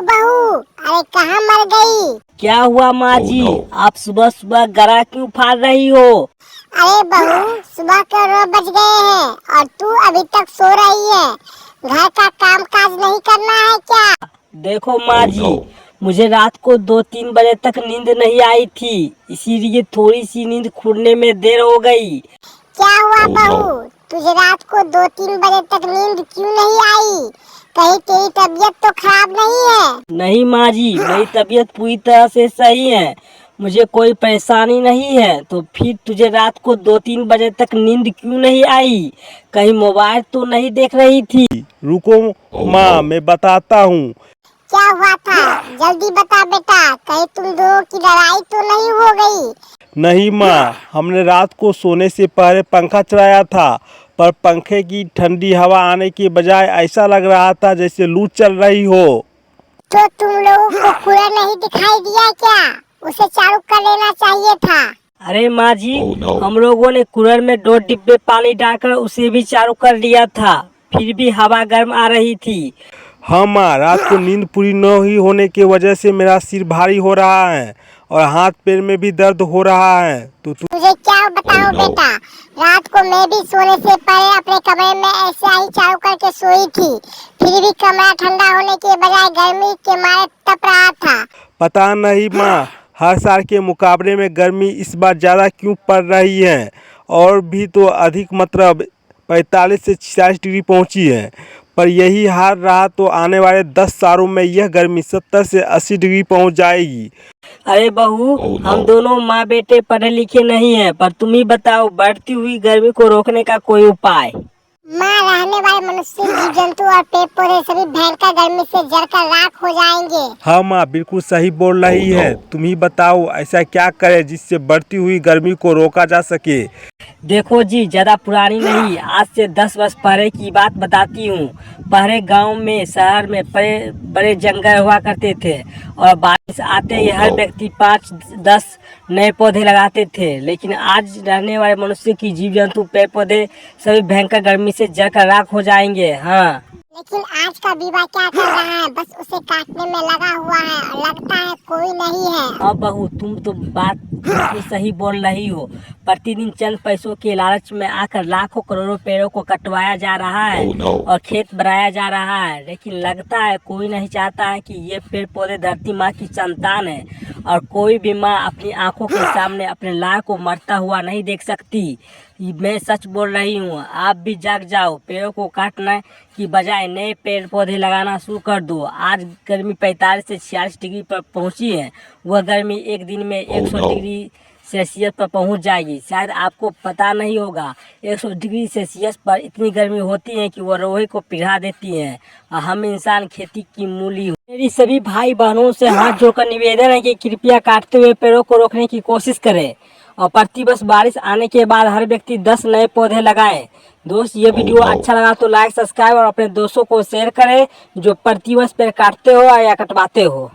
बहू, अरे कहाँ मर गई? क्या हुआ माँ जी? आप सुबह सुबह गला क्यों फाड़ रही हो? अरे बहू, सुबह के 9 बज गए हैं और तू अभी तक सो रही है। घर का काम काज नहीं करना है क्या? देखो माँ जी, मुझे रात को 2-3 बजे तक नींद नहीं आई थी, इसीलिए थोड़ी सी नींद खुलने में देर हो गई। क्या हुआ बहू, तुझे रात को 2-3 बजे तक नींद क्यों नहीं आई? कहीं तेरी तबीयत तो खराब नहीं है? नहीं माँ जी, मेरी तबीयत पूरी तरह से सही है, मुझे कोई परेशानी नहीं है। तो फिर तुझे रात को 2-3 बजे तक नींद क्यों नहीं आई? कहीं मोबाइल तो नहीं देख रही थी? रुको माँ, मैं बताता हूँ। क्या हुआ था? जल्दी बता बेटा, कहीं तुम दोनों की लड़ाई तो नहीं हो गई? नहीं माँ, हमने रात को सोने से पहले पंखा चलाया था, पर पंखे की ठंडी हवा आने के बजाय ऐसा लग रहा था जैसे लू चल रही हो। तो तुम लोगों को कूलर नहीं दिखाई दिया क्या? उसे चालू कर लेना चाहिए था। अरे माँ जी, हम लोगों ने कूलर में 2 डिब्बे पानी डालकर उसे भी चालू कर दिया था, फिर भी हवा गर्म आ रही थी। हाँ माँ, रात को नींद पूरी न हुई होने की वजह से मेरा सिर भारी हो रहा है और हाथ पैर में भी दर्द हो रहा है। तो तुझे क्या बताऊं बेटा, रात को मैं भी सोने से पहले अपने कमरे में ऐसे ही चालू करके सोई थी, फिर भी कमरा ठंडा होने के बजाय गर्मी के मारे तप रहा था। पता नहीं माँ, हर साल के मुकाबले में गर्मी इस बार ज़्यादा क्यों पड़ रही है, और भी तो अधिक, मतलब 45 से 46 डिग्री पहुँची है। पर यही हाल रहा तो आने वाले 10 सालों में यह गर्मी 70 से 80 डिग्री पहुँच जाएगी। अरे बहू, हम दोनों माँ बेटे पढ़े लिखे नहीं हैं, पर तुम ही बताओ, बढ़ती हुई गर्मी को रोकने का कोई उपाय? माँ, रहने वाले मनुष्य, जीव जंतु और पेड़ पौधे सभी भयंकर गर्मी से जलकर राख हो जाएंगे। हाँ माँ, बिल्कुल सही बोल रही है। तुम ही बताओ, ऐसा क्या करें जिससे बढ़ती हुई गर्मी को रोका जा सके। देखो जी, ज़्यादा पुरानी नहीं, आज से 10 वर्ष पहले की बात बताती हूँ। पहले गांव में, शहर में बड़े बड़े जंगल हुआ करते थे और बारिश आते ही हर व्यक्ति 5-10 नए पौधे लगाते थे। लेकिन आज रहने वाले मनुष्य की, जीव जंतु, पेड़ पौधे सभी भयंकर गर्मी से जलकर राख हो जाएंगे। हाँ, लेकिन आज का विवाह क्या कर रहा है? बस उसे काटने में लगा हुआ है और लगता है कोई नहीं है। अब बहू, तुम तो बात बिल्कुल सही बोल रही हो। प्रतिदिन चंद पैसों के लालच में आकर लाखों करोड़ों पेड़ों को कटवाया जा रहा है और खेत बनाया जा रहा है, लेकिन लगता है कोई नहीं चाहता है कि ये पेड़ पौधे धरती माँ की संतान है और कोई भी माँ अपनी आंखों के सामने अपने लाल को मरता हुआ नहीं देख सकती। मैं सच बोल रही हूँ, आप भी जाग जाओ, पेड़ों को काटने की बजाय नए पेड़ पौधे लगाना शुरू कर दो। आज गर्मी 45 से 46 डिग्री पर पहुँची है, वह गर्मी एक दिन में 100 डिग्री सेल्सियस पर पहुंच जाएगी। शायद आपको पता नहीं होगा, 100 डिग्री सेल्सियस पर इतनी गर्मी होती है कि वह लोहे को पिघला देती है और हम इंसान खेती की मूली हो। मेरी सभी भाई बहनों से हाथ जोड़कर निवेदन है कि कृपया काटते हुए पेड़ों को रोकने की कोशिश करें और प्रतिवर्ष बारिश आने के बाद हर व्यक्ति 10 नए पौधे लगाए। दोस्त, ये वीडियो अच्छा लगा तो लाइक, सब्सक्राइब और अपने दोस्तों को शेयर करें जो प्रतिवर्ष पेड़ काटते हो या कटवाते हो।